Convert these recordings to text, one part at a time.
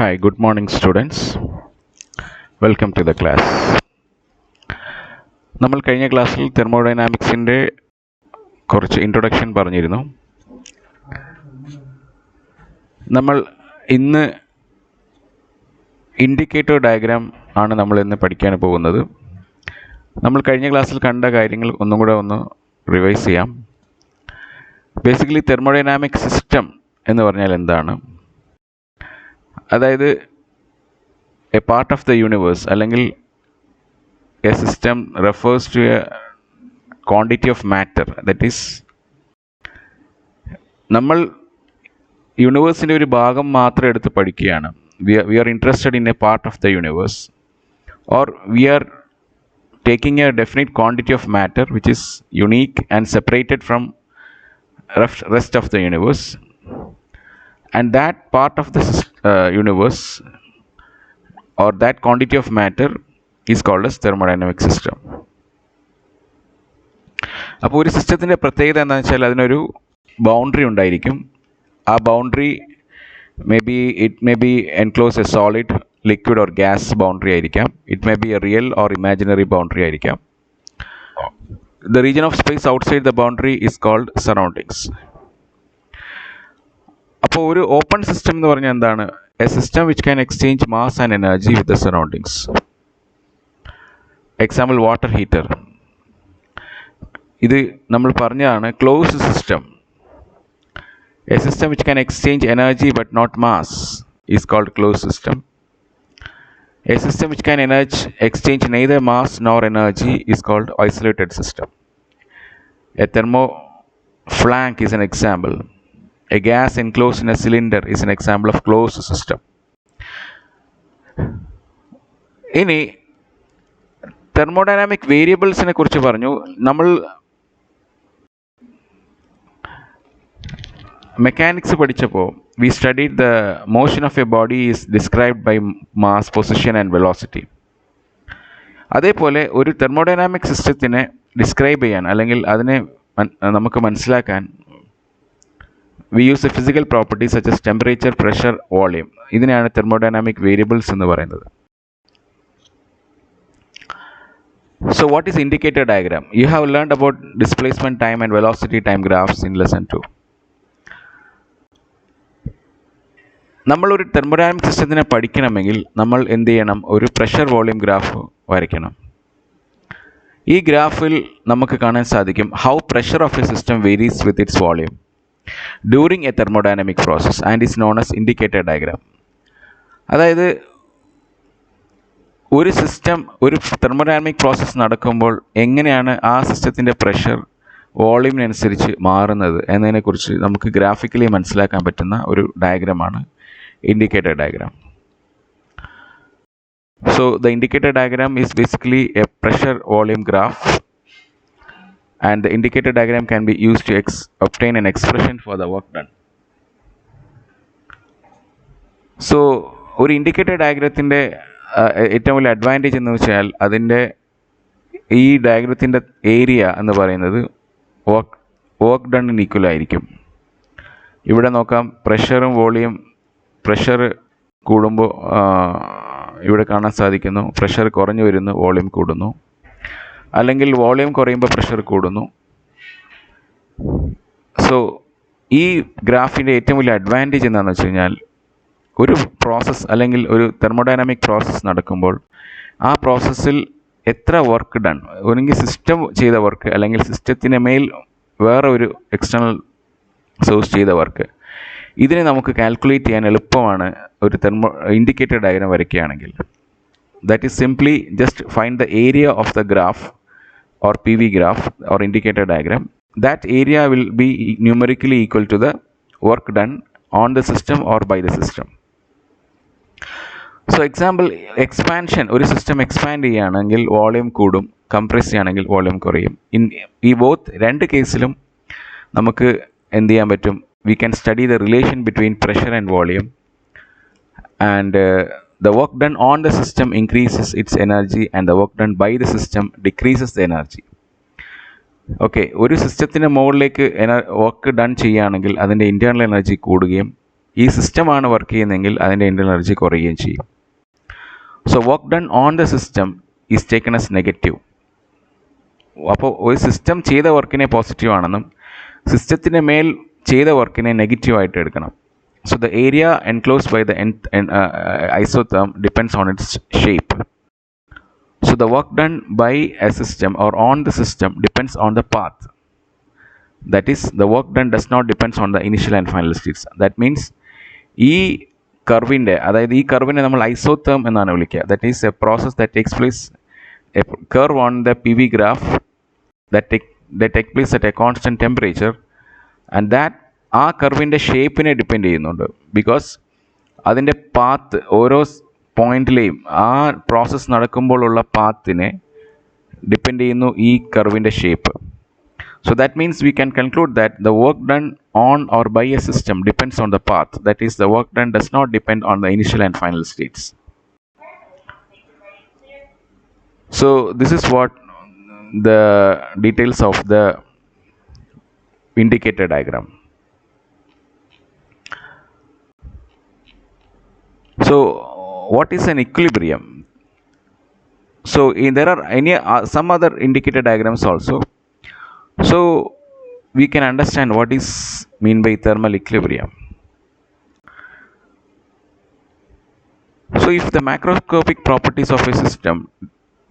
Hi, good morning students. Welcome to the class. നമ്മൾ കഴിഞ്ഞ ക്ലാസ്സിൽ തെർമോഡൈനാമിക്സിൻ്റെ കുറച്ച് ഇൻട്രൊഡക്ഷൻ പറഞ്ഞിരുന്നു. നമ്മൾ ഇന്ന് ഇൻഡിക്കേറ്റർ ഡയഗ്രാം ആണ് നമ്മൾ ഇന്ന് പഠിക്കാൻ പോകുന്നത്. നമ്മൾ കഴിഞ്ഞ ക്ലാസ്സിൽ കണ്ട കാര്യങ്ങൾ ഒന്നും കൂടെ ഒന്ന് റിവൈസ് ചെയ്യാം. ബേസിക്കലി തെർമോഡൈനാമിക് സിസ്റ്റം എന്ന് പറഞ്ഞാൽ എന്താണ്? അതായത് a part of the universe അല്ലെങ്കിൽ a system refers to a quantity of matter. That is, നമ്മൾ യൂണിവേഴ്സിൻ്റെ ഒരു ഭാഗം മാത്രം എടുത്ത് പഠിക്കുകയാണ്. We are interested in a part of the universe, or we are taking a definite quantity of matter which is unique and separated from rest of the universe, and that part of the universe or that quantity of matter is called as thermodynamic system. അപ്പോൾ ഒരു സിസ്റ്റത്തിൻ്റെ പ്രത്യേകത എന്താണെന്ന് വെച്ചാൽ അതിനൊരു boundary ഉണ്ടായിരിക്കും. ആ boundary it may be enclose a solid, liquid or gas boundary ആയിരിക്കാം. It may be a real or imaginary boundary ആയിരിക്കാം. The region of space outside the boundary is called surroundings. അപ്പോൾ ഒരു ഓപ്പൺ സിസ്റ്റം എന്ന് പറഞ്ഞാൽ എന്താണ്? A system which can exchange mass and energy with the surroundings. Example, water heater. ഇത് നമ്മൾ പറഞ്ഞതാണ് closed system. A system which can exchange energy but not mass is called closed system. A system which can exchange neither mass nor energy is called isolated system. A thermoflank is an example. A gas enclosed in a cylinder is an example of closed system. ഇനി thermodynamic വേരിയബിൾസിനെ കുറിച്ച് പറഞ്ഞു. നമ്മൾ mechanics പഠിച്ചപ്പോൾ we studied the motion of a body is described by mass, position and velocity. അതേപോലെ ഒരു thermodynamic സിസ്റ്റത്തിനെ describe ചെയ്യാൻ അല്ലെങ്കിൽ അതിനെ നമുക്ക് മനസ്സിലാക്കാൻ we use a physical properties such as temperature, pressure, volume. ഇതിനെയാണ് തെർമോഡൈനാമിക് വേരിയബിൾസ് എന്ന് പറയുന്നത്. So what is indicator diagram? You have learned about displacement time and velocity time graphs in lesson 2. നമ്മളൊരു thermodynamic സിസ്റ്റത്തിനെ പഠിക്കണമെങ്കിൽ നമ്മൾ എന്ത് ചെയ്യണം? ഒരു പ്രഷർ വോളിയം ഗ്രാഫ് വരയ്ക്കണം. ഈ ഗ്രാഫിൽ നമുക്ക് കാണാൻ സാധിക്കും how pressure of A system varies with its volume during A thermodynamic process and is known as indicator diagram. അതായത് ഒരു സിസ്റ്റം ഒരു തെർമോഡൈനാമിക് പ്രോസസ്സ് നടക്കുമ്പോൾ എങ്ങനെയാണ് ആ സിസ്റ്റത്തിൻ്റെ പ്രഷർ വോളിയമിനനുസരിച്ച് മാറുന്നത് എന്നതിനെക്കുറിച്ച് നമുക്ക് ഗ്രാഫിക്കലി മനസ്സിലാക്കാൻ പറ്റുന്ന ഒരു ഡയഗ്രമാണ് indicator diagram. So the indicator diagram is basically a pressure volume graph, and the indicator diagram can be used to obtain an expression for the work done. So ഒരു ഇൻഡിക്കേറ്റർ ഡയഗ്രത്തിൻ്റെ ഏറ്റവും വലിയ advantage എന്ന് വെച്ചാൽ അതിൻ്റെ ഈ ഡയഗ്രത്തിൻ്റെ ഏരിയ എന്ന് പറയുന്നത് work ഡണ്ണിന് ഈക്വൽ ആയിരിക്കും. ഇവിടെ നോക്കാം, പ്രഷറും വോളിയം, പ്രഷർ കൂടുമ്പോൾ ഇവിടെ കാണാൻ സാധിക്കുന്നു പ്രഷർ കുറഞ്ഞു വരുന്നു, വോളിയം കൂടുന്നു. അല്ലെങ്കിൽ വോളിയം കുറയുമ്പോൾ പ്രഷർ കൂടുന്നു. സോ ഈ ഗ്രാഫിൻ്റെ ഏറ്റവും വലിയ അഡ്വാൻറ്റേജ് എന്താണെന്ന് വെച്ച് കഴിഞ്ഞാൽ ഒരു പ്രോസസ്സ് അല്ലെങ്കിൽ ഒരു തെർമോഡൈനാമിക് പ്രോസസ്സ് നടക്കുമ്പോൾ ആ പ്രോസസ്സിൽ എത്ര വർക്ക് ഡൺ, ഒന്നെങ്കിൽ സിസ്റ്റം ചെയ്ത വർക്ക് അല്ലെങ്കിൽ സിസ്റ്റത്തിന് മേൽ വേറെ ഒരു എക്സ്റ്റേണൽ സോഴ്സ് ചെയ്ത വർക്ക്, ഇതിനെ നമുക്ക് കാൽക്കുലേറ്റ് ചെയ്യാൻ എളുപ്പമാണ് ഒരു ഇൻഡിക്കേറ്റർ ഡയഗ്രാം വരയ്ക്കുകയാണെങ്കിൽ. That is simply just find the area of the graph or P V graph or indicator diagram. That area will be numerically equal to the work done on the system or by the system. So example, expansion, ഒരു system expand ചെയ്യുകയാണെങ്കിൽ volume കൂടും, compress ചെയ്യുകയാണെങ്കിൽ volume കുറയും. ഈ രണ്ട് കേസിലും നമുക്ക് എന്ത് ചെയ്യാൻ പറ്റും? We can study the relation between pressure and volume, and the work done on the system increases its energy and the work done by the system decreases the energy. Okay, ഒരു സിസ്റ്റത്തിൻ്റെ മുകളിലേക്ക് വർക്ക് ഡൺ ചെയ്യുകയാണെങ്കിൽ അതിൻ്റെ internal energy കൂടുകയും ഈ സിസ്റ്റമാണ് work ചെയ്യുന്നതെങ്കിൽ അതിൻ്റെ ഇൻറ്റേർണൽ എനർജി കുറയുകയും ചെയ്യും. So work done on the system is taken as negative. അപ്പോൾ ഒരു സിസ്റ്റം ചെയ്ത വർക്കിനെ പോസിറ്റീവ് ആണെന്നും സിസ്റ്റത്തിൻ്റെ മേൽ ചെയ്ത വർക്കിനെ നെഗറ്റീവായിട്ട് എടുക്കണം. So the area enclosed by the isotherm depends on its shape. So the work done by a system or on the system depends on the path. That is, the work done does not depends on the initial and final states. That means ഈ കർവിൻ്റെ, അതായത് ഈ കർവിനെ നമ്മൾ ഐസോതേം എന്നാണ് വിളിക്കുക. That is A process that takes place, A curve on the PV graph that take place at a constant temperature, and that ആ കർവിൻ്റെ ഷേപ്പിനെ depend ചെയ്യുന്നുണ്ട്. ബിക്കോസ് അതിൻ്റെ പാത്ത് ഓരോ പോയിന്റിലെയും ആ പ്രോസസ്സ് നടക്കുമ്പോഴുള്ള പാത്തിനെ ഡിപ്പെൻഡ് ചെയ്യുന്നു ഈ കർവിൻ്റെ shape. So that means we can conclude that the work done on or by a system depends on the path. That is the work done does not depend on the initial and final states. So this is what the details of the indicator diagram. So what is an equilibrium? So there are some other indicator diagrams also. So we can understand what is mean by thermal equilibrium. So if the macroscopic properties of a system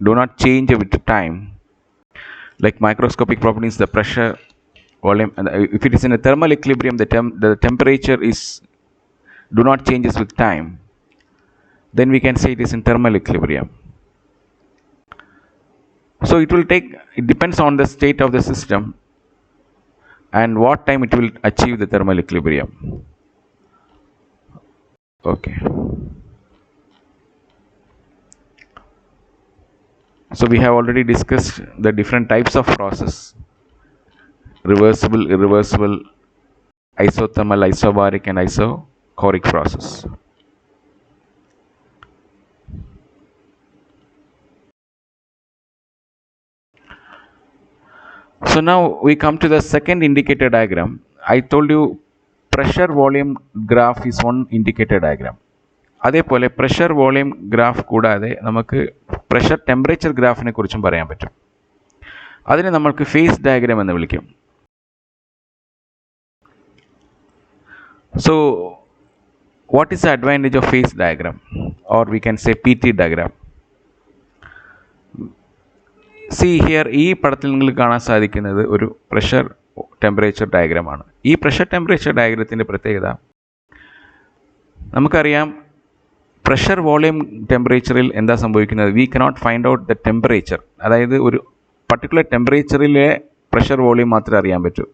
do not change with time, like microscopic properties, the pressure, volume, and if it is in a thermal equilibrium, the temperature do not changes with time, then we can say it is in thermal equilibrium. So it depends on the state of the system and what time it will achieve the thermal equilibrium. Okay. So we have already discussed the different types of process: reversible, irreversible, isothermal, isobaric, and isochoric process. So now we come to the second indicator diagram. I told you pressure volume graph is one indicator diagram. അതേപോലെ pressure volume graph കൂടാതെ നമുക്ക് pressure temperature ഗ്രാഫിനെ കുറിച്ചും പറയാൻ പറ്റും. അതിനെ നമ്മൾക്ക് face diagram എന്ന് വിളിക്കും. So what is the advantage of phase diagram, or we can say PT diagram? C here, ഈ പടത്തിൽ നിങ്ങൾക്ക് കാണാൻ സാധിക്കുന്നത് ഒരു പ്രഷർ ടെമ്പറേച്ചർ ഡയഗ്രാമാണ്. ഈ പ്രഷർ ടെമ്പറേച്ചർ ഡയഗ്രത്തിൻ്റെ പ്രത്യേകത നമുക്കറിയാം. പ്രഷർ വോളിയം ടെമ്പറേച്ചറിൽ എന്താ സംഭവിക്കുന്നത്? We cannot find out the temperature. അതായത് ഒരു പർട്ടിക്കുലർ ടെമ്പറേച്ചറിലെ പ്രഷർ വോളിയം മാത്രമേ അറിയാൻ പറ്റൂ.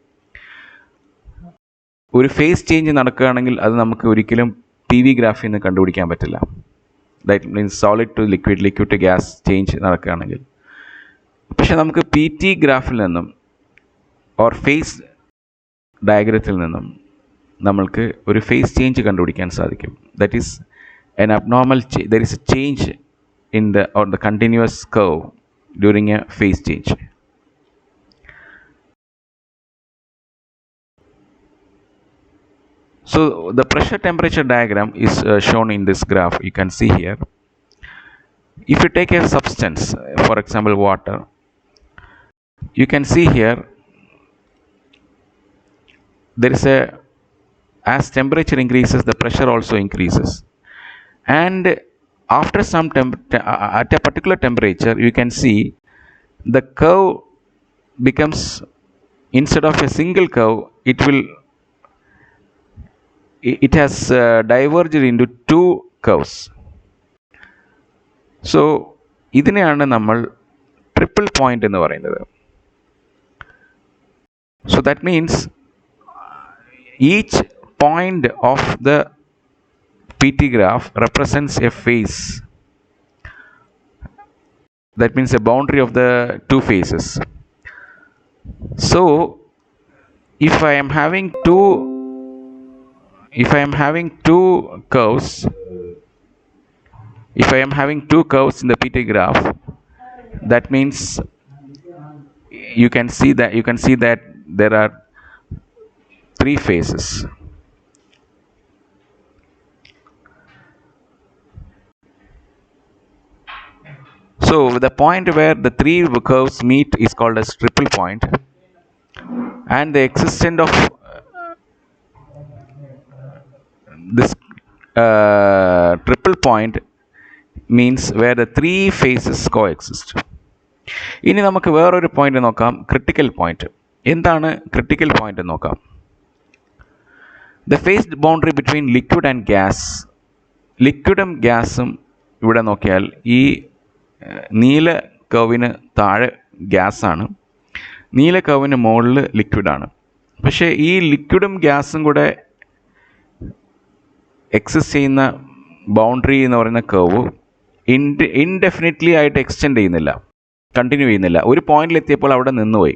ഒരു ഫേസ് ചേഞ്ച് നടക്കുകയാണെങ്കിൽ അത് നമുക്ക് ഒരിക്കലും PV ഗ്രാഫിൽ നിന്ന് കണ്ടുപിടിക്കാൻ പറ്റില്ല. That means solid to liquid, liquid to gas change നടക്കുകയാണെങ്കിൽ. പക്ഷെ നമുക്ക് PT ഗ്രാഫിൽ നിന്നും ഓർ ഫേസ് ഡയഗ്രത്തിൽ നിന്നും നമ്മൾക്ക് ഒരു ഫേസ് ചേഞ്ച് കണ്ടുപിടിക്കാൻ സാധിക്കും. That is an abnormal there is a change in the continuous curve during a phase change. So the pressure temperature diagram is shown in this graph. You can see here, if you take a substance, for example water, you can see here there is as temperature increases, the pressure also increases. And after some at a particular temperature, you can see the curve becomes, instead of a single curve, it has diverged into two curves. So ഇതിനെയാണ് നമ്മൾ triple point എന്ന് പറയുന്നത്. So that means each point of the PT graph represents a phase. That means a boundary of the two phases. So if I am having two curves, in the PT graph, that means you can see that there are three phases. So the point where the three curves meet is called as triple point, and the existence of this triple point means where the three faces coexist. ഇനി നമുക്ക് വേറൊരു point നോക്കാം, critical point. എന്താണ് critical point എന്ന് നോക്കാം. The phase boundary between liquid and gas. ലിക്വിഡും ഗ്യാസും ഇവിടെ നോക്കിയാൽ ഈ നീല കർവിന് താഴെ ഗ്യാസാണ്, നീല കർവിന് മുകളിൽ ലിക്വിഡാണ്. പക്ഷേ ഈ ലിക്വിഡും ഗ്യാസും കൂടെ എക്സിസ്റ്റ് ചെയ്യുന്ന ബൗണ്ടറി എന്ന് പറയുന്ന കർവ് ഇൻഡെഫിനിറ്റ്ലി ആയിട്ട് എക്സ്റ്റെൻഡ് ചെയ്യുന്നില്ല, കണ്ടിന്യൂ ചെയ്യുന്നില്ല. ഒരു പോയിന്റിലെത്തിയപ്പോൾ അവിടെ നിന്നുപോയി.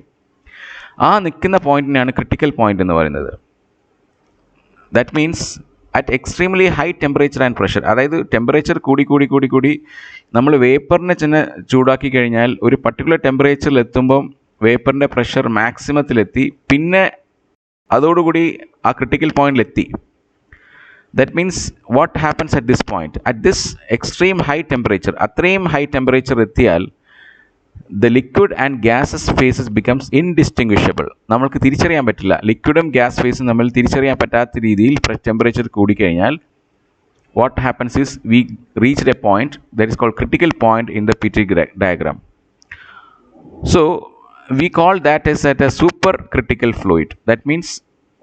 ആ നിൽക്കുന്ന പോയിന്റിനാണ് ക്രിട്ടിക്കൽ പോയിന്റ് എന്ന് പറയുന്നത്. That means at extremely high temperature and pressure. അതായത് ടെമ്പറേച്ചർ കൂടി നമ്മൾ വേപ്പറിനെ തന്നെ ചൂടാക്കി കഴിഞ്ഞാൽ ഒരു പർട്ടിക്കുലർ ടെമ്പറേച്ചറിൽ എത്തുമ്പം വേപ്പറിൻ്റെ പ്രഷർ മാക്സിമത്തിലെത്തി, പിന്നെ അതോടുകൂടി ആ critical പോയിന്റിലെത്തി. That means what happens at this point? At this extreme high temperature, അത്രയും ഹൈ ടെമ്പറേച്ചർ എത്തിയാൽ the liquid and gases phases becomes indistinguishable. നമ്മൾക്ക് തിരിച്ചറിയാൻ പറ്റില്ല, ലിക്വിഡും ഗ്യാസ് ഫേസും നമ്മൾ തിരിച്ചറിയാൻ പറ്റാത്ത രീതിയിൽ ടെമ്പറേച്ചർ കൂടിക്കഴിഞ്ഞാൽ what happens is we reached a point that is called critical point in the Petri diagram. So we call that as a supercritical fluid. That means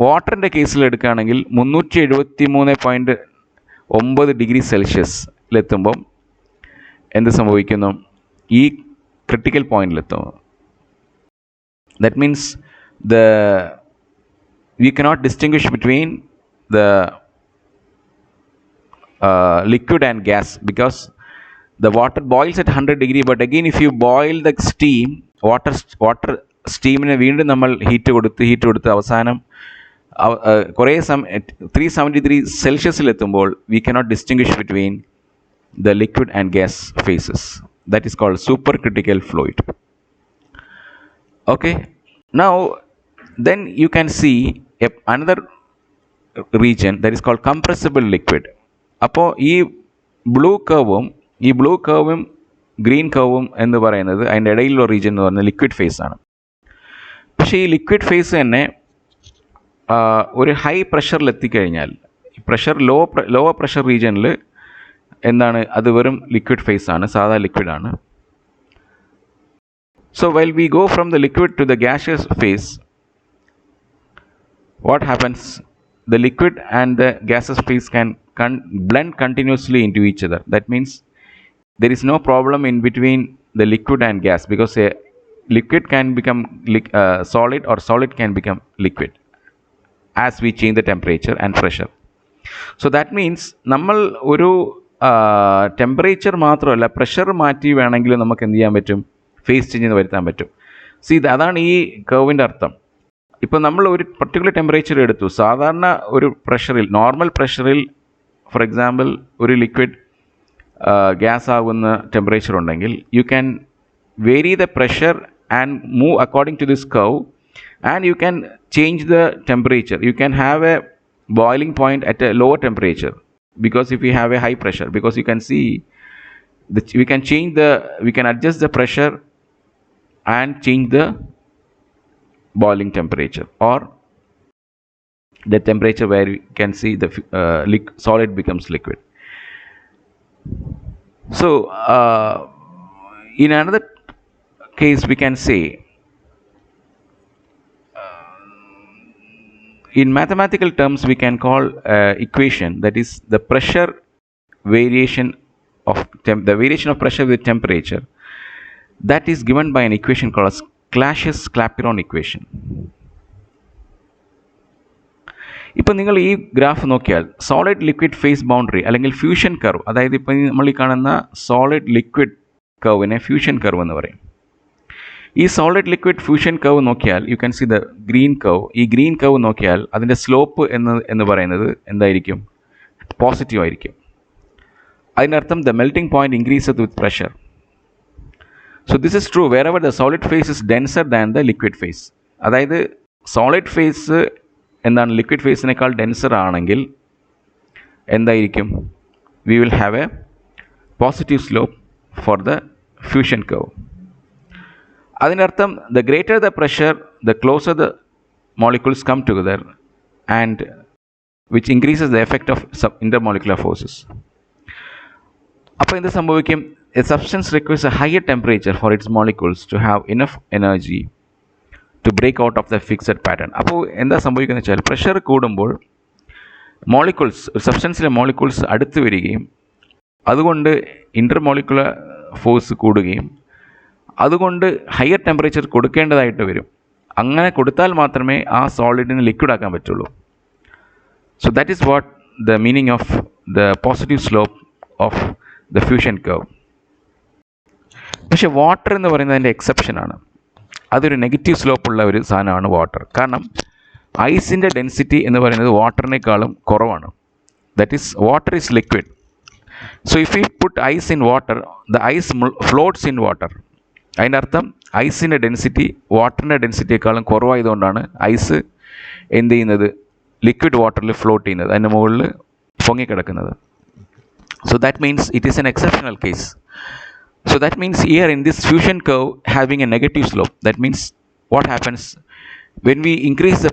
വാട്ടറിൻ്റെ കേസിൽ എടുക്കുകയാണെങ്കിൽ 373.9 ഡിഗ്രി സെൽഷ്യസിലെത്തുമ്പം എന്ത് സംഭവിക്കുന്നു? ഈ ക്രിട്ടിക്കൽ പോയിന്റിലെത്തും. That means we cannot distinguish between the liquid and gas because the water boils at 100 degree, but again if you boil the steam, water steamനെ വീണ്ടും നമ്മൾ heat കൊടുത്ത് അവസാനം കുറേ 373 സെൽഷ്യസിലെത്തുമ്പോൾ we cannot distinguish between the liquid and gas phases. That is called supercritical fluid. Okay, now then you can see another region that is called compressible liquid. അപ്പോൾ ഈ blue കർവും green കർവും എന്ന് പറയുന്നത് അതിൻ്റെ ഇടയിലുള്ള റീജിയൻ എന്ന് പറയുന്നത് ലിക്വിഡ് ഫേസ് ആണ്. പക്ഷേ ഈ ലിക്വിഡ് ഫേസ് തന്നെ ഒരു ഹൈ പ്രഷറിൽ എത്തിക്കഴിഞ്ഞാൽ, പ്രഷർ ലോവർ പ്രഷർ റീജിയനിൽ എന്താണ്, അത് വെറും ലിക്വിഡ് ഫേസ് ആണ്, സാധാ ലിക്വിഡാണ്. So well we go from the liquid to the gaseous phase, what happens? The liquid and the gaseous phase can blend continuously into each other. That means there is no problem in between the liquid and gas because a liquid can become solid or solid can become liquid as we change the temperature and pressure. So that means നമ്മൾ ഒരു temperature മാത്രമല്ല, pressure മാറ്റി വേണമെങ്കിൽ നമുക്ക് എന്ത് ചെയ്യാൻ പറ്റും? Phase change വരുത്താൻ പറ്റും. അതാണ് ഈ കർവിൻ്റെ അർത്ഥം. ഇപ്പോൾ നമ്മൾ ഒരു പർട്ടിക്കുലർ ടെമ്പറേച്ചർ എടുത്തു, സാധാരണ ഒരു പ്രഷറിൽ, നോർമൽ പ്രഷറിൽ ഫോർ എക്സാമ്പിൾ ഒരു ലിക്വിഡ് ഗ്യാസ് ആകുന്ന ടെമ്പറേച്ചർ ഉണ്ടെങ്കിൽ you can vary the pressure and move according to this curve and you can change the temperature. You can have a boiling point at a lower temperature because if you have a high pressure, because you can see we can adjust the pressure and change the boiling temperature or the temperature where you can see the solid becomes liquid. So in another case we can say, in mathematical terms we can call equation that is the pressure variation of the variation of pressure with temperature, that is given by an equation called as Clapeyron equation. ഇപ്പോൾ നിങ്ങൾ ഈ graph നോക്കിയാൽ solid liquid phase boundary അല്ലെങ്കിൽ fusion curve, അതായത് ഇപ്പോൾ നമ്മൾ ഈ കാണുന്ന സോളിഡ് ലിക്വിഡ് കർവിനെ ഫ്യൂഷൻ കർവ് എന്ന് പറയും. ഈ സോളിഡ് ലിക്വിഡ് ഫ്യൂഷൻ കർവ് നോക്കിയാൽ you can see the green curve. ഈ ഗ്രീൻ കർവ് നോക്കിയാൽ അതിൻ്റെ സ്ലോപ്പ് എന്ന് പറയുന്നത് എന്തായിരിക്കും? പോസിറ്റീവ് ആയിരിക്കും. അതിനർത്ഥം the melting point increases with pressure. So this is true wherever the solid phase is denser than the liquid phase. അതായത് solid face എന്താണ്, ലിക്വിഡ് ഫേസിനേക്കാൾ ഡെൻസർ ആണെങ്കിൽ എന്തായിരിക്കും? We will have a positive slope for the fusion curve. അതിനർത്ഥം the greater the pressure the closer the molecules come together, and which increases the effect of intermolecular forces. അപ്പോൾ എന്ത് സംഭവിക്കും? A substance requires a higher temperature for its molecules to have enough energy to break out of the fixed pattern. അപ്പോൾ എന്താ സംഭവിക്കുന്നത് വെച്ചാൽ pressure കൂടുമ്പോൾ molecules, ഒരു സബ്സ്റ്റൻസിലെ molecules അടുത്ത് വരികയും അതുകൊണ്ട് ഇൻ്റർമോളിക്കുലർ ഫോഴ്സ് കൂടുകയും അതുകൊണ്ട് ഹയർ ടെമ്പറേച്ചർ കൊടുക്കേണ്ടതായിട്ട് വരും. അങ്ങനെ കൊടുത്താൽ മാത്രമേ ആ സോളിഡിന് ലിക്വിഡ് ആക്കാൻ പറ്റുള്ളൂ. So that is what the meaning of the positive slope of the fusion curve. പക്ഷെ വാട്ടർ എന്ന് പറയുന്നത് അതിൻ്റെ എക്സെപ്ഷനാണ്. അതൊരു നെഗറ്റീവ് സ്ലോപ്പുള്ള ഒരു സാധനമാണ് വാട്ടർ. കാരണം ഐസിൻ്റെ ഡെൻസിറ്റി എന്ന് പറയുന്നത് വാട്ടറിനേക്കാളും കുറവാണ്. That is water is liquid. So if you put ice in water, the ice floats in water. അതിൻ്റെ അർത്ഥം ഐസിൻ്റെ ഡെൻസിറ്റി വാട്ടറിൻ്റെ ഡെൻസിറ്റിയേക്കാളും കുറവായതുകൊണ്ടാണ് ഐസ് എന്ത് ചെയ്യുന്നത്, ലിക്വിഡ് വാട്ടറിൽ ഫ്ലോട്ട് ചെയ്യുന്നത്, അതിൻ്റെ മുകളിൽ പൊങ്ങിക്കിടക്കുന്നത്. So that means it is an exceptional case. So that means here in this fusion curve having a negative slope, that means what happens when we increase the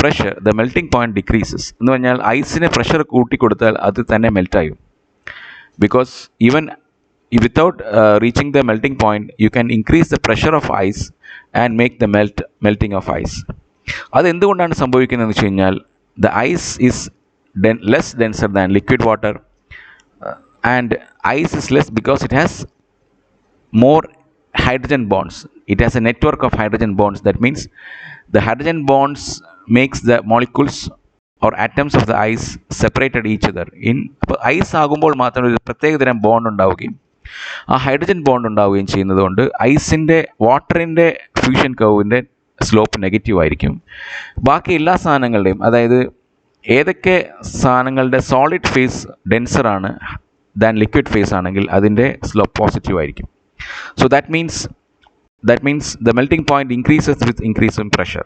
pressure, the melting point decreases. എന്ന് പറഞ്ഞാൽ ഐസിന് pressure കൂട്ടി കൊടുത്താൽ അത് തന്നെ melt ആയും. Because even without reaching the melting point, you can increase the pressure of ice and make the melting of ice. അത് എന്തുകൊണ്ടാണ് സംഭവിക്കുന്നതെന്ന് വെച്ച് കഴിഞ്ഞാൽ the ice is less denser than liquid water. And ice is less because it has more hydrogen bonds. It has a network of hydrogen bonds. That means the hydrogen bonds makes the molecules or atoms of the ice separated each other. അപ്പോൾ ice ആകുമ്പോൾ മാത്രം ഒരു പ്രത്യേകതരം bond ഉണ്ടാവുകയും ആ hydrogen bond ഉണ്ടാവുകയും ചെയ്യുന്നതുകൊണ്ട് ഐസിൻ്റെ വാട്ടറിൻ്റെ ഫ്യൂഷൻ കർവിൻ്റെ സ്ലോപ്പ് നെഗറ്റീവ് ആയിരിക്കും. ബാക്കി എല്ലാ സാധനങ്ങളുടെയും, അതായത് ഏതൊക്കെ സാധനങ്ങളുടെ സോളിഡ് ഫേസ് ഡെൻസറാണ് ദാൻ ലിക്വിഡ് ഫേസ് ആണെങ്കിൽ അതിൻ്റെ സ്ലോപ്പ് പോസിറ്റീവ് ആയിരിക്കും. So that means the melting point increases with increase in pressure.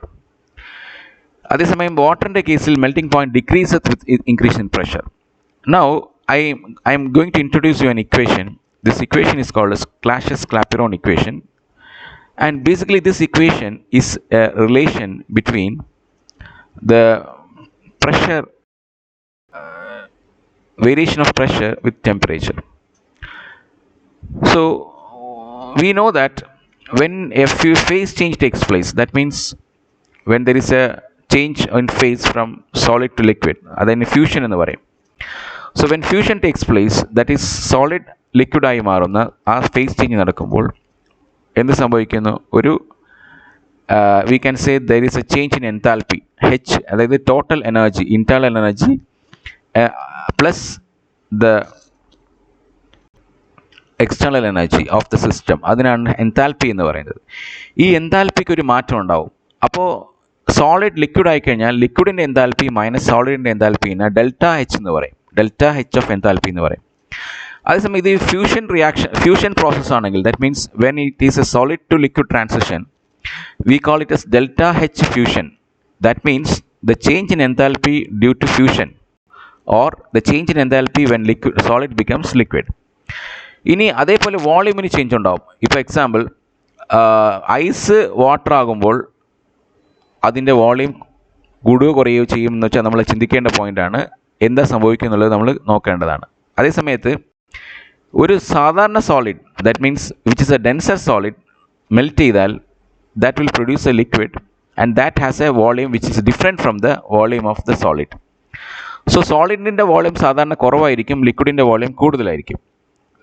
അതേസമയം വാട്ടറിൻ്റെ കേസിൽ melting point decreases with increase in pressure. Now I'm going to introduce you an equation. This equation is called as Clashes-Clapeyron equation, and basically this equation is a relation between the pressure variation of pressure with temperature. So we know that when a phase change takes place, that means when there is a change in phase from solid to liquid, adine fusion ennu parayum. So when fusion takes place, that is solid liquid ആയി മാറുന്ന ആ phase change നടക്കുമ്പോൾ എന്ത് സംഭവിക്കുന്നു? ഒരു we can say there is a change in enthalpy H, അതായത് total energy, internal energy plus the external energy of the system. അതിനാണ് enthalpy എന്ന് പറയുന്നത്. ഈ എൻതാൽപ്പിക്ക് ഒരു മാറ്റം ഉണ്ടാവും. അപ്പോൾ സോളിഡ് ലിക്വിഡ് ആയിക്കഴിഞ്ഞാൽ ലിക്വിഡിൻ്റെ എൻതാൽപ്പി മൈനസ് സോളിഡിൻ്റെ എൻതാൽപ്പിനെ ഡെൽറ്റ എച്ച് എന്ന് പറയും. ഡെൽറ്റ എച്ച് ഓഫ് എൻതാൽപ്പി എന്ന് പറയും. അതേസമയം ഇത് ഫ്യൂഷൻ പ്രോസസ് ആണെങ്കിൽ, that means when it is a solid to liquid transition, we call it as delta H fusion. That means the change in enthalpy due to fusion, or the change in enthalpy when solid becomes liquid. ഇനി അതേപോലെ വോളിയൂമിന് change ഉണ്ടാവും. ഇപ്പോൾ example, ice water ആകുമ്പോൾ അതിൻ്റെ volume കൂടുകയോ കുറയുകയോ ചെയ്യുമെന്ന് വെച്ചാൽ നമ്മൾ ചിന്തിക്കേണ്ട പോയിൻ്റാണ്. എന്താ സംഭവിക്കുക എന്നുള്ളത് നമ്മൾ നോക്കേണ്ടതാണ്. അതേസമയത്ത് ഒരു സാധാരണ solid, that means which is A denser solid, melt ചെയ്താൽ that will produce a liquid, and that has a volume which is different from the volume of the solid. So സോളിഡിൻ്റെ വോളിയം സാധാരണ കുറവായിരിക്കും, ലിക്വിഡിൻ്റെ വോളിയം കൂടുതലായിരിക്കും.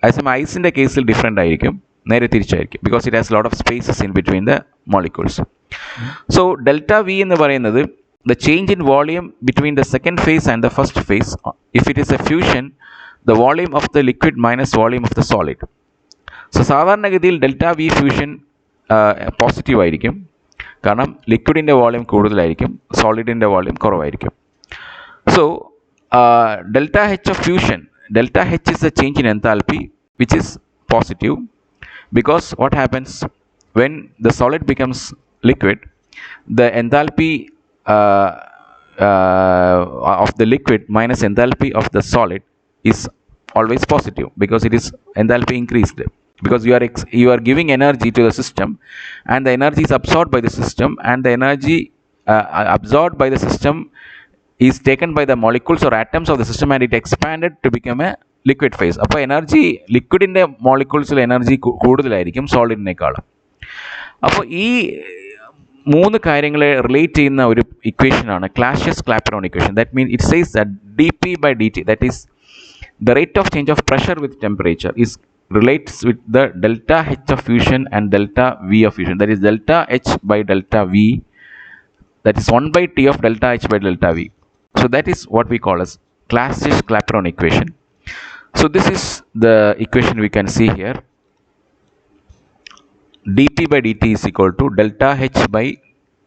അതേസമയം ഐസിൻ്റെ കേസിൽ different ആയിരിക്കും, നേരെ തിരിച്ചായിരിക്കും, because it has lot of spaces in between the molecules. So delta V എന്ന് പറയുന്നത് the change in volume between the second phase and the first phase. If it is a fusion, the volume of the liquid minus volume of the solid. So സാധാരണഗതിയിൽ delta V fusion positive ആയിരിക്കും, കാരണം ലിക്വിഡിൻ്റെ volume കൂടുതലായിരിക്കും, സോളിഡിൻ്റെ volume കുറവായിരിക്കും. So delta H of fusion, delta H is A change in enthalpy which is positive, because what happens when the solid becomes liquid, the enthalpy of the liquid minus enthalpy of the solid is always positive because it is enthalpy increased. because you are giving energy to the system, and the energy is absorbed by the system, and the energy absorbed by the system is taken by the molecules or atoms of the system, and it expanded to become a liquid phase. അപ്പോൾ energy ലിക്വിഡിൻ്റെ മോളിക്യൂൾസിൽ energy കൂടുതലായിരിക്കും സോളിഡിനേക്കാളും. അപ്പോൾ ഈ മൂന്ന് കാര്യങ്ങളെ relate ചെയ്യുന്ന ഒരു ഇക്വേഷനാണ് Clausius Clapeyron equation. That means it says that D P by D T, that is the rate of change of pressure with temperature, is relates with the delta H of fusion and delta V of fusion. That is delta H by delta V, that is 1 by T of delta H by delta V. So that is what we call as Clausius Clapeyron equation. So this is the equation we can see here. dP by dt is equal to delta H by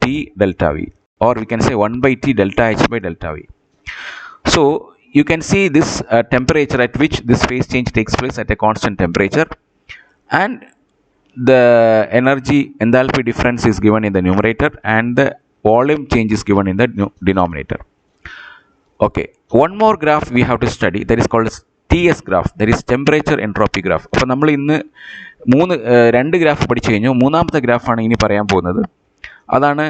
T delta V, or we can say 1 by T delta H by delta V. So you can see this temperature at which this phase change takes place at a constant temperature, and the energy enthalpy difference is given in the numerator, and the volume change is given in the denominator. Okay, one more graph we have to study, that is called as TS graph, that is temperature entropy graph. അപ്പോൾ നമ്മൾ ഇന്ന് രണ്ട് graph പഠിച്ചു കഴിഞ്ഞു. മൂന്നാമത്തെ ഗ്രാഫാണ് ഇനി പറയാൻ പോകുന്നത്. അതാണ്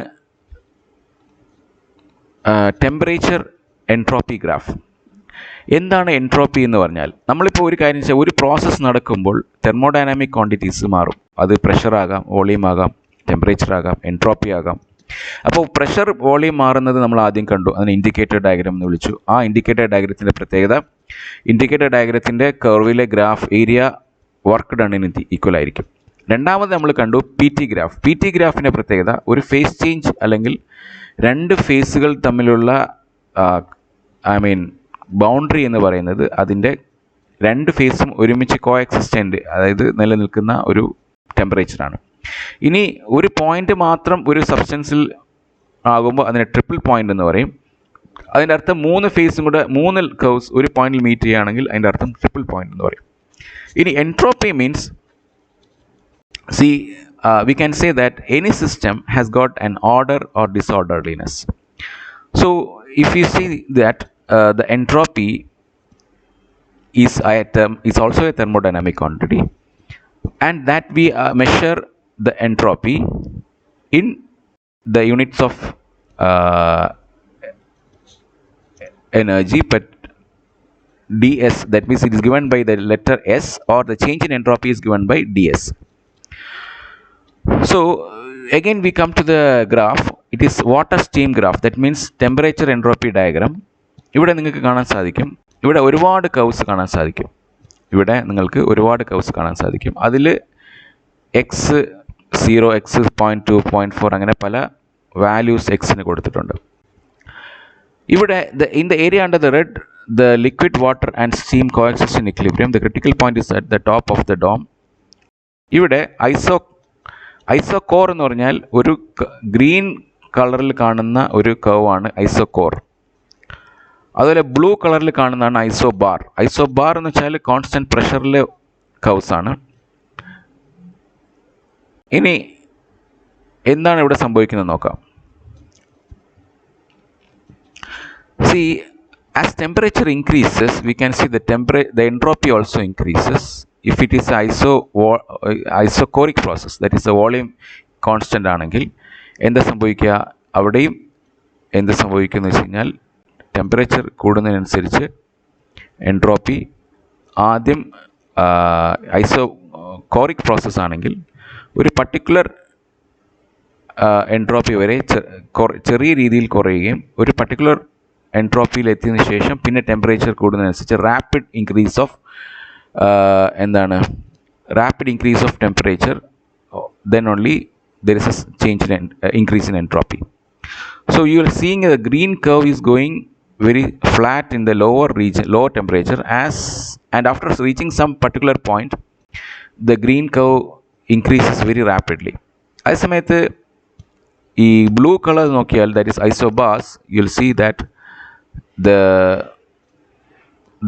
ടെമ്പറേച്ചർ എൻട്രോപ്പി ഗ്രാഫ്. എന്താണ് എൻട്രോപ്പി എന്ന് പറഞ്ഞാൽ, നമ്മളിപ്പോൾ ഒരു കാര്യം വെച്ചാൽ ഒരു പ്രോസസ്സ് നടക്കുമ്പോൾ തെർമോഡൈനാമിക് ക്വാണ്ടിറ്റീസ് മാറും. അത് പ്രഷർ ആകാം, വോളിയം ആകാം, ടെമ്പറേച്ചർ ആകാം, എൻട്രോപ്പി ആകാം. അപ്പോൾ പ്രഷർ വോളിയം മാറുന്നത് നമ്മൾ ആദ്യം കണ്ടു, അതിന് ഇൻഡിക്കേറ്റർ ഡയഗ്രാം എന്ന് വിളിച്ചു. ആ ഇൻഡിക്കേറ്റർ ഡയഗ്രത്തിൻ്റെ പ്രത്യേകത, ഇൻഡിക്കേറ്റർ ഡയഗ്രത്തിൻ്റെ കർവിലെ ഗ്രാഫ് ഏരിയ വർക്ക് ഡണ്ണിന് ഈക്വൽ ആയിരിക്കും. രണ്ടാമത് നമ്മൾ കണ്ടു P T graph. P T ഗ്രാഫിൻ്റെ പ്രത്യേകത, ഒരു ഫേസ് ചേഞ്ച് അല്ലെങ്കിൽ രണ്ട് ഫേസുകൾ തമ്മിലുള്ള ബൗണ്ടറി എന്ന് പറയുന്നത് അതിൻ്റെ രണ്ട് ഫേസും ഒരുമിച്ച് കോ എക്സിസ്റ്റൻ്റ്, അതായത് നിലനിൽക്കുന്ന ഒരു ടെമ്പറേച്ചറാണ്. ഇനി ഒരു പോയിന്റ് മാത്രം ഒരു സബ്സ്റ്റൻസിൽ ആകുമ്പോൾ അതിനെ ട്രിപ്പിൾ പോയിന്റ് എന്ന് പറയും. അതിൻ്റെ അർത്ഥം മൂന്ന് ഫേസും കൂടെ, മൂന്ന് കർവ്സ് ഒരു പോയിന്റിൽ മീറ്റ് ചെയ്യുകയാണെങ്കിൽ അതിൻ്റെ അർത്ഥം ട്രിപ്പിൾ പോയിന്റ് എന്ന് പറയും. ഇനി entropy means, we can say that any system has got an order or disorderliness. So if you see that the entropy is also a thermodynamic quantity, and that we measure the entropy in the units of energy, but ds, that means it is given by the letter S, or the change in entropy is given by ds. So again we come to the graph. It is water steam graph, that means temperature entropy diagram. ഇവിടെ നിങ്ങൾക്ക് കാണാൻ സാധിക്കും, ഇവിടെ ഒരുപാട് curves കാണാൻ സാധിക്കും. ഇവിടെ നിങ്ങൾക്ക് ഒരുപാട് കർവ്സ് കാണാൻ സാധിക്കും. അതിൽ എക്സ് 0, എക്സ് 0.2, 0.4 അങ്ങനെ പല വാല്യൂസ് എക്സിന് കൊടുത്തിട്ടുണ്ട്. ഇവിടെ in the area under the red, the liquid water and steam coexist in equilibrium. The critical point is at the top of the dome. ഇവിടെ ഐസോകോർ എന്ന് പറഞ്ഞാൽ ഒരു ഗ്രീൻ കളറിൽ കാണുന്ന ഒരു കർവാണ് ഐസോകോർ. അതുപോലെ ബ്ലൂ കളറിൽ കാണുന്നതാണ് ഐസോബാർ. ഐസോബാർ എന്ന് വെച്ചാൽ കോൺസ്റ്റൻറ്റ് പ്രഷറിലെ കർവ്സ് ആണ്. ഇനി എന്താണ് ഇവിടെ സംഭവിക്കുന്നത് നോക്കാം. See, as temperature increases, we can see the entropy also increases. If it is isocoric process, that is the volume constant ആണെങ്കിൽ എന്താ സംഭവിക്കുക, അവിടെയും എന്ത് സംഭവിക്കുന്നു വെച്ച് കഴിഞ്ഞാൽ ടെമ്പറേച്ചർ കൂടുന്നതിനനുസരിച്ച് എൻട്രോപ്പി ആദ്യം ഐസോകോറിക് പ്രോസസ്സ് ആണെങ്കിൽ ഒരു പർട്ടിക്കുലർ എൻട്രോപ്പി വരെ ചെറിയ രീതിയിൽ കുറയുകയും ഒരു പർട്ടിക്കുലർ എൻട്രോപ്പിയിൽ എത്തിയതിനു ശേഷം പിന്നെ ടെമ്പറേച്ചർ കൂടുന്നതിനനുസരിച്ച് rapid increase of temperature, then only there is a change in increase in entropy. So you are seeing the green curve is going very flat in the lower temperature, and after reaching some particular point the green curve increases very rapidly. അതേ സമയത്ത് ഈ blue colour നോക്കിയാൽ, that is isobars, you will see that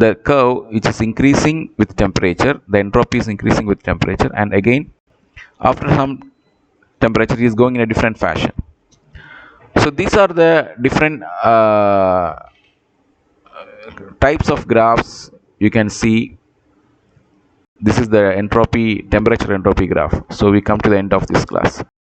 the curve which is increasing with temperature, the entropy is increasing with temperature, and again after some temperature it is going in a different fashion. So these are the different types of graphs you can see this is the entropy, temperature entropy graph. So we come to the end of this class.